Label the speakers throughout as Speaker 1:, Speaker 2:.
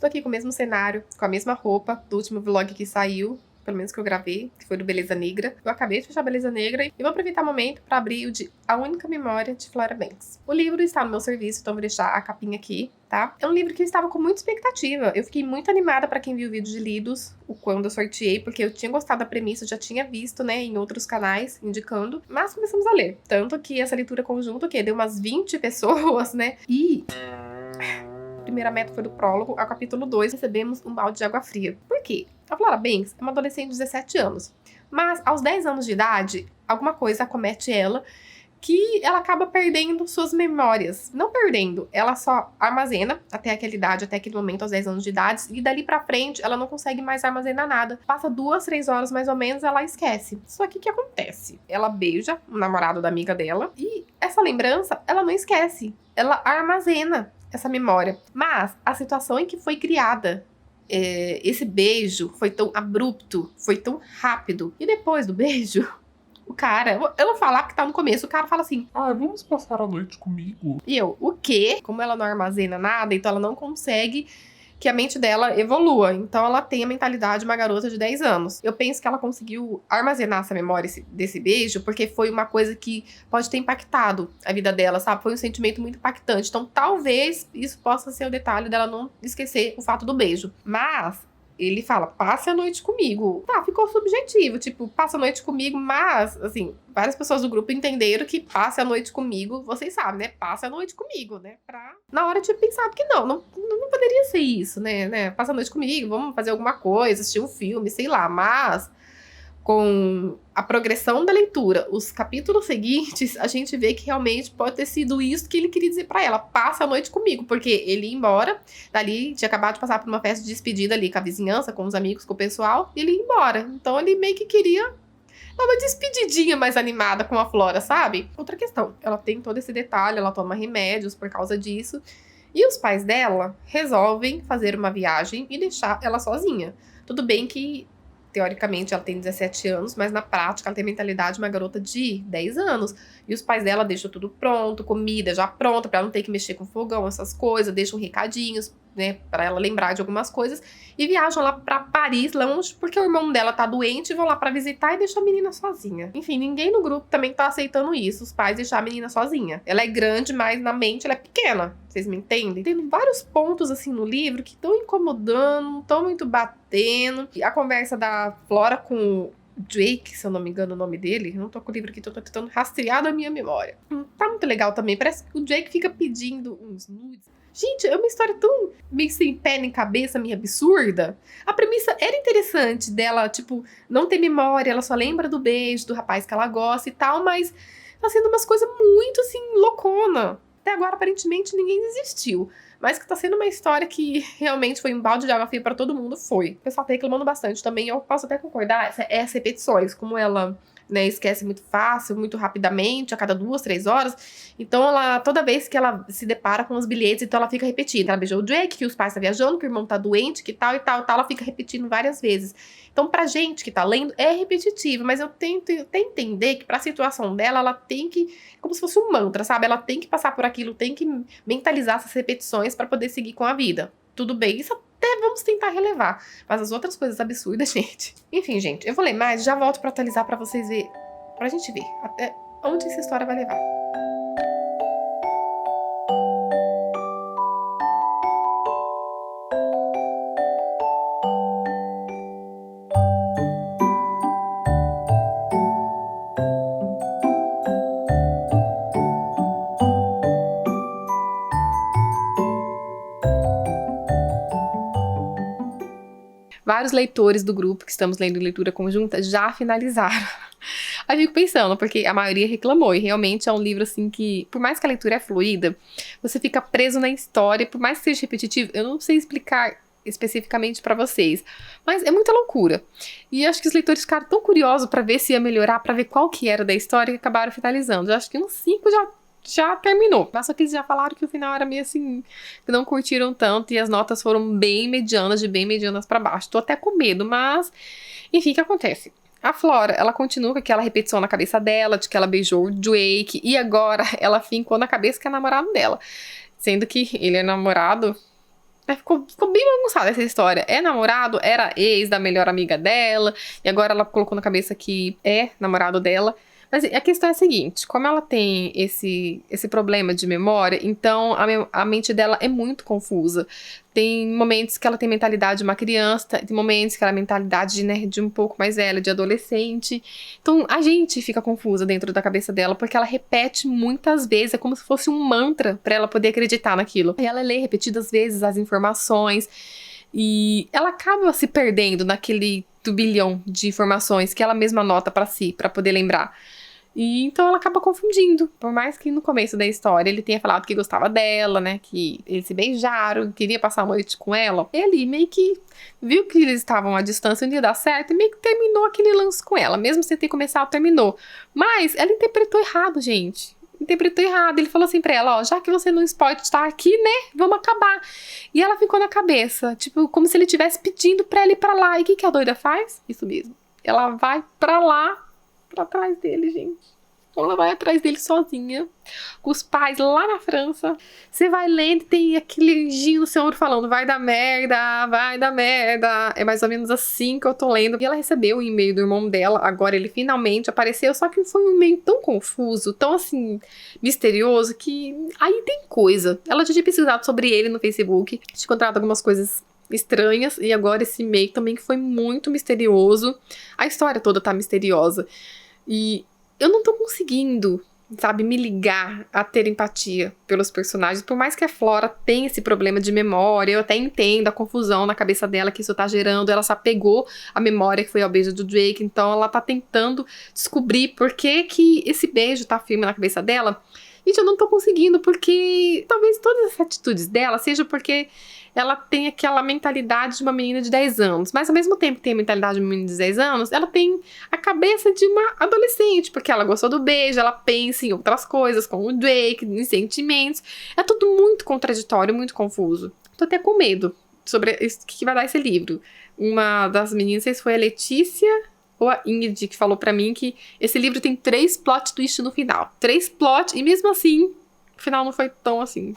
Speaker 1: Estou aqui com o mesmo cenário, com a mesma roupa do último vlog que saiu, pelo menos que eu gravei, que foi do Beleza Negra. Eu acabei de fechar Beleza Negra e vou aproveitar o momento para abrir o de A Única Memória de Flora Banks. O livro está no meu serviço, então vou deixar a capinha aqui, tá? É um livro que eu estava com muita expectativa. Eu fiquei muito animada para quem viu o vídeo de lidos, o quando eu sorteei, porque eu tinha gostado da premissa, eu já tinha visto, né, em outros canais indicando, mas começamos a ler. Tanto que essa leitura conjunta, que deu umas 20 pessoas, né? E a primeira meta foi do prólogo ao capítulo 2, recebemos um balde de água fria. Por quê? A Flora Banks é uma adolescente de 17 anos, mas aos 10 anos de idade, alguma coisa acomete ela que ela acaba perdendo suas memórias. Não perdendo, ela só armazena até aquela idade, até aquele momento, aos 10 anos de idade, e dali pra frente ela não consegue mais armazenar nada. Passa 2, 3 horas mais ou menos, ela esquece. Só que o que acontece? Ela beija o namorado da amiga dela e essa lembrança, ela não esquece. Ela armazena essa memória. Mas a situação em que foi criada esse beijo foi tão abrupto, foi tão rápido. E depois do beijo, o cara, eu vou falar porque tá no começo, o cara fala assim:
Speaker 2: vamos passar a noite comigo.
Speaker 1: E eu, o quê? Como ela não armazena nada, então ela não consegue que a mente dela evolua. Então ela tem a mentalidade de uma garota de 10 anos. Eu penso que ela conseguiu armazenar essa memória desse beijo, porque foi uma coisa que pode ter impactado a vida dela, sabe? Foi um sentimento muito impactante. Então talvez isso possa ser o detalhe dela não esquecer o fato do beijo. Mas ele fala, passe a noite comigo. Tá, ficou subjetivo, tipo, passa a noite comigo, mas, assim, várias pessoas do grupo entenderam que passe a noite comigo, vocês sabem, né? Passe a noite comigo, né? Na hora de pensar que não poderia ser isso, né? Passa a noite comigo, vamos fazer alguma coisa, assistir um filme, sei lá, mas com a progressão da leitura, os capítulos seguintes, a gente vê que realmente pode ter sido isso que ele queria dizer pra ela, passa a noite comigo, porque ele ia embora, dali tinha acabado de passar por uma festa de despedida ali com a vizinhança, com os amigos, com o pessoal, e ele ia embora, então ele meio que queria uma despedidinha mais animada com a Flora, sabe? Outra questão, ela tem todo esse detalhe, ela toma remédios por causa disso, e os pais dela resolvem fazer uma viagem e deixar ela sozinha. Tudo bem que teoricamente ela tem 17 anos, mas na prática ela tem a mentalidade de uma garota de 10 anos. E os pais dela deixam tudo pronto, comida já pronta, pra ela não ter que mexer com fogão, essas coisas, deixam recadinhos, né, pra ela lembrar de algumas coisas. E viajam lá pra Paris, longe, porque o irmão dela tá doente, e vão lá pra visitar e deixam a menina sozinha. Enfim, ninguém no grupo também tá aceitando isso, os pais deixar a menina sozinha. Ela é grande, mas na mente ela é pequena. Vocês me entendem? Tem vários pontos, assim, no livro que estão incomodando, não estão muito batendo. E a conversa da Flora com o Drake, se eu não me engano o nome dele, eu não tô com o livro aqui, tô tentando rastrear da minha memória. Tá muito legal também, parece que o Drake fica pedindo uns nudes. Gente, é uma história tão meio sem pé nem cabeça, meio absurda. A premissa era interessante dela, tipo, não ter memória, ela só lembra do beijo, do rapaz que ela gosta e tal, mas tá sendo umas coisas muito, assim, loucona. Até agora, aparentemente, ninguém desistiu. Mas que tá sendo uma história que realmente foi um balde de água fria pra todo mundo, foi. O pessoal tá reclamando bastante também, eu posso até concordar, essas repetições, como ela, né, esquece muito fácil, muito rapidamente, a cada 2, 3 horas. Então, ela, toda vez que ela se depara com os bilhetes, então ela fica repetindo. Ela beijou o Drake, que os pais estão viajando, que o irmão tá doente, que tal e tal, ela fica repetindo várias vezes. Então, pra gente que tá lendo, é repetitivo, mas eu tento até entender que pra situação dela, ela tem que, como se fosse um mantra, sabe? Ela tem que passar por aquilo, tem que mentalizar essas repetições pra poder seguir com a vida. Tudo bem, isso até vamos tentar relevar. Mas as outras coisas absurdas, gente. Enfim, gente, eu vou ler mais, já volto pra atualizar pra vocês verem, pra gente ver até onde essa história vai levar. Vários leitores do grupo que estamos lendo leitura conjunta já finalizaram. Aí eu fico pensando, porque a maioria reclamou, e realmente é um livro assim que, por mais que a leitura é fluida, você fica preso na história, por mais que seja repetitivo, eu não sei explicar especificamente pra vocês, mas é muita loucura. E eu acho que os leitores ficaram tão curiosos pra ver se ia melhorar, pra ver qual que era da história, que acabaram finalizando. Eu acho que uns 5 já terminou. Mas só que eles já falaram que o final era meio assim, que não curtiram tanto e as notas foram bem medianas, de bem medianas pra baixo. Tô até com medo, mas enfim, o que acontece? A Flora, ela continua com aquela repetição na cabeça dela, de que ela beijou o Drake, e agora ela fincou na cabeça que é namorado dela. Sendo que ele é namorado Ficou bem bagunçada essa história. É namorado, era ex da melhor amiga dela, e agora ela colocou na cabeça que é namorado dela. Mas a questão é a seguinte, como ela tem esse problema de memória, então a mente dela é muito confusa. Tem momentos que ela tem mentalidade de uma criança, tem momentos que ela tem mentalidade de um pouco mais velha, de adolescente. Então a gente fica confusa dentro da cabeça dela, porque ela repete muitas vezes, é como se fosse um mantra para ela poder acreditar naquilo. E ela lê repetidas vezes as informações, e ela acaba se perdendo naquele turbilhão de informações que ela mesma anota para si, para poder lembrar. E então ela acaba confundindo. Por mais que no começo da história ele tenha falado que gostava dela, né? Que eles se beijaram, queria passar a noite com ela. Ele meio que viu que eles estavam à distância, não ia dar certo, e meio que terminou aquele lance com ela. Mesmo sem ter começado, terminou. Mas ela interpretou errado, gente. Interpretou errado. Ele falou assim pra ela, ó, já que você não pode estar aqui, né? Vamos acabar. E ela ficou na cabeça, tipo, como se ele estivesse pedindo pra ela ir pra lá. E o que a doida faz? Isso mesmo. Ela vai pra lá, pra trás dele, gente. Ela vai atrás dele sozinha, com os pais lá na França. Você vai lendo e tem aquele anjinho no seu ombro falando, vai dar merda, vai dar merda. É mais ou menos assim que eu tô lendo. E ela recebeu o e-mail do irmão dela, agora ele finalmente apareceu, só que foi um e-mail tão confuso, tão assim, misterioso, que aí tem coisa. Ela já tinha pesquisado sobre ele no Facebook, tinha encontrado algumas coisas estranhas, e agora esse e-mail também que foi muito misterioso. A história toda tá misteriosa. E eu não tô conseguindo, sabe, me ligar a ter empatia pelos personagens. Por mais que a Flora tenha esse problema de memória, eu até entendo a confusão na cabeça dela que isso tá gerando. Ela se apegou à memória que foi ao beijo do Drake, então ela tá tentando descobrir por que que esse beijo tá firme na cabeça dela. Gente, eu não tô conseguindo, porque talvez todas as atitudes dela seja porque ela tem aquela mentalidade de uma menina de 10 anos. Mas ao mesmo tempo que tem a mentalidade de uma menina de 10 anos, ela tem a cabeça de uma adolescente, porque ela gostou do beijo, ela pensa em outras coisas, como o Drake, em sentimentos. É tudo muito contraditório, muito confuso. Tô até com medo sobre o que vai dar esse livro. Uma das meninas, não sei se foi a Letícia ou a Ingrid, que falou pra mim que esse livro tem 3 plot twists no final. 3 plot, e mesmo assim, o final não foi tão assim.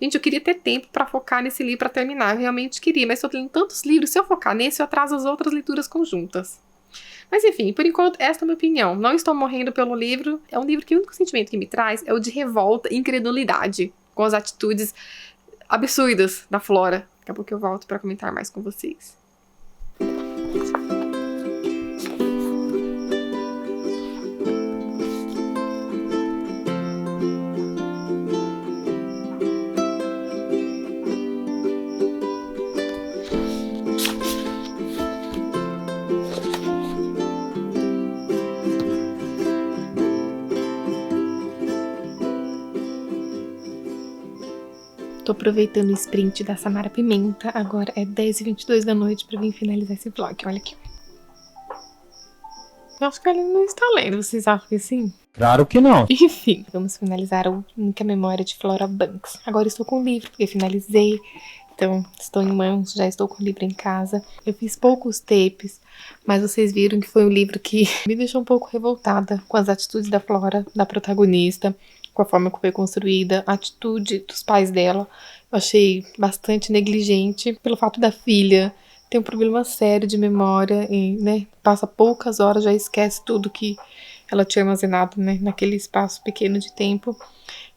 Speaker 1: Gente, eu queria ter tempo pra focar nesse livro pra terminar, eu realmente queria, mas tô lendo tantos livros, se eu focar nesse, eu atraso as outras leituras conjuntas. Mas enfim, por enquanto, essa é a minha opinião. Não estou morrendo pelo livro, é um livro que o único sentimento que me traz é o de revolta e incredulidade, com as atitudes absurdas da Flora. Daqui a pouco eu volto pra comentar mais com vocês. Tô aproveitando o sprint da Samara Pimenta. Agora é 10h22 da noite pra vir finalizar esse vlog. Olha aqui. Eu acho que ele não está lendo. Vocês acham que sim?
Speaker 3: Claro que não.
Speaker 1: Enfim, vamos finalizar a única memória de Flora Banks. Agora estou com o livro, porque finalizei. Então, estou em mãos, já estou com o livro em casa. Eu fiz poucos tapes, mas vocês viram que foi um livro que me deixou um pouco revoltada com as atitudes da Flora, da protagonista, com a forma que foi construída, a atitude dos pais dela. Eu achei bastante negligente pelo fato da filha ter um problema sério de memória e, né, passa poucas horas, já esquece tudo que ela tinha armazenado, né, naquele espaço pequeno de tempo.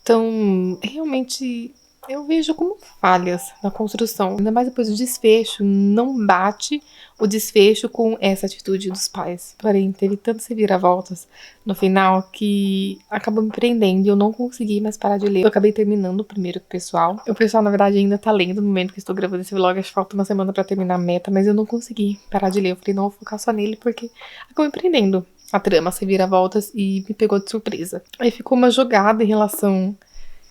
Speaker 1: Então, realmente, eu vejo como falhas na construção. Ainda mais depois do desfecho, não bate o desfecho com essa atitude dos pais. Porém, teve tantas reviravoltas no final que acabou me prendendo e eu não consegui mais parar de ler. Eu acabei terminando o primeiro com o pessoal. O pessoal, na verdade, ainda tá lendo no momento que estou gravando esse vlog. Acho que falta uma semana pra terminar a meta, mas eu não consegui parar de ler. Eu falei, não, vou focar só nele porque acabou me prendendo a trama, as reviravoltas, e me pegou de surpresa. Aí ficou uma jogada em relação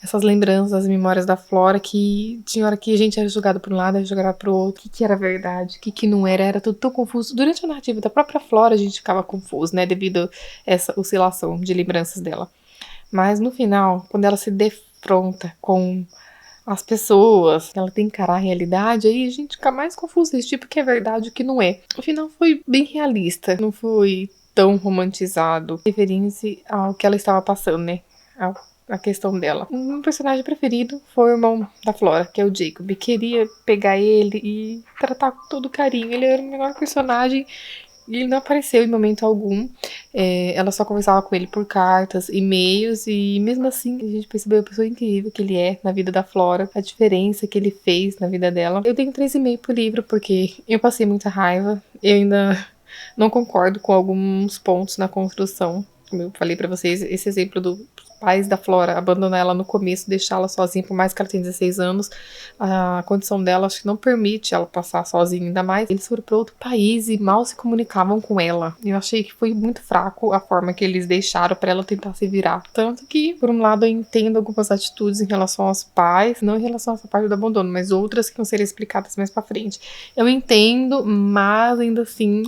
Speaker 1: essas lembranças, as memórias da Flora, que tinha hora que a gente era jogado para um lado, era jogado para o outro, o que era verdade, o que não era tudo tão confuso. Durante a narrativa da própria Flora a gente ficava confuso, né, devido a essa oscilação de lembranças dela. Mas no final, quando ela se defronta com as pessoas, ela tem que encarar a realidade, aí a gente fica mais confuso desse tipo, que é verdade e o que não é. O final foi bem realista, não foi tão romantizado, referindo-se ao que ela estava passando, né, ao a questão dela. O meu personagem preferido foi o irmão da Flora, que é o Jacob. Queria pegar ele e tratar com todo carinho. Ele era o melhor personagem e ele não apareceu em momento algum. Ela só conversava com ele por cartas, e-mails, e mesmo assim a gente percebeu a pessoa incrível que ele é na vida da Flora, a diferença que ele fez na vida dela. Eu tenho 3,5 pro livro porque eu passei muita raiva. Eu ainda não concordo com alguns pontos na construção. Como eu falei pra vocês, esse exemplo dos pais da Flora abandonar ela no começo, deixá-la sozinha, por mais que ela tenha 16 anos, a condição dela acho que não permite ela passar sozinha, ainda mais. Eles foram para outro país e mal se comunicavam com ela. Eu achei que foi muito fraco a forma que eles deixaram para ela tentar se virar. Tanto que, por um lado, eu entendo algumas atitudes em relação aos pais, não em relação a essa parte do abandono, mas outras que vão ser explicadas mais pra frente. Eu entendo, mas ainda assim,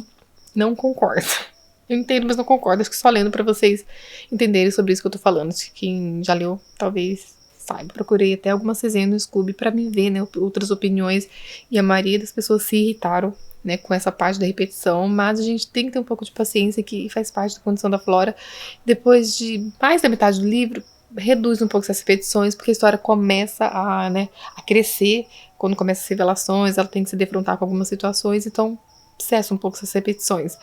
Speaker 1: não concordo. Eu entendo, mas não concordo. Acho que só lendo pra vocês entenderem sobre isso que eu tô falando. Quem já leu, talvez saiba. Procurei até algumas resenhas no Scooby pra me ver, né, outras opiniões. E a maioria das pessoas se irritaram, né, com essa parte da repetição. Mas a gente tem que ter um pouco de paciência, que faz parte da condição da Flora. Depois de mais da metade do livro, reduz um pouco essas repetições, porque a história começa a crescer. Quando começa as revelações, ela tem que se defrontar com algumas situações. Então, cessa um pouco essas repetições.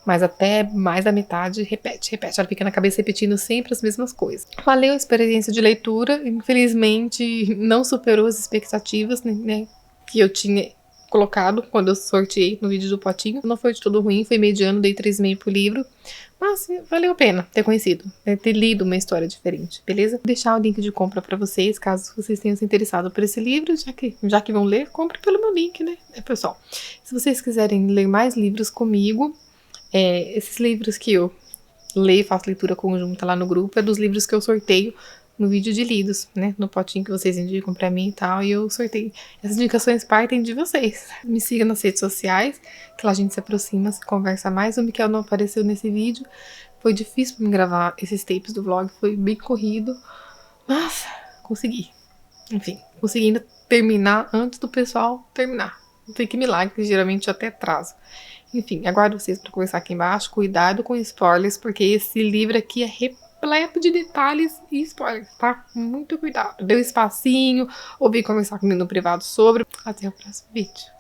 Speaker 1: Mas até mais da metade, repete. Ela fica na cabeça repetindo sempre as mesmas coisas. Valeu a experiência de leitura. Infelizmente, não superou as expectativas, né, que eu tinha colocado quando eu sorteei no vídeo do potinho. Não foi de todo ruim, foi mediano, dei 3,5 pro livro. Mas valeu a pena ter conhecido, né, ter lido uma história diferente, beleza? Vou deixar o link de compra pra vocês, caso vocês tenham se interessado por esse livro, já que vão ler, compre pelo meu link, né, pessoal? Se vocês quiserem ler mais livros comigo, esses livros que eu leio, faço leitura conjunta lá no grupo, é dos livros que eu sorteio no vídeo de lidos, né, no potinho que vocês indicam pra mim e tal, e eu sorteio. Essas indicações partem de vocês. Me siga nas redes sociais, que lá a gente se aproxima, se conversa mais. O Miquel não apareceu nesse vídeo, foi difícil pra mim gravar esses tapes do vlog, foi bem corrido, mas consegui. Enfim, consegui ainda terminar antes do pessoal terminar. Não sei que milagre, que geralmente eu até atraso. Enfim, aguardo vocês para conversar aqui embaixo. Cuidado com spoilers, porque esse livro aqui é repleto de detalhes e spoilers, tá? Muito cuidado. Dê um espacinho, ou vem conversar comigo no privado sobre. Até o próximo vídeo.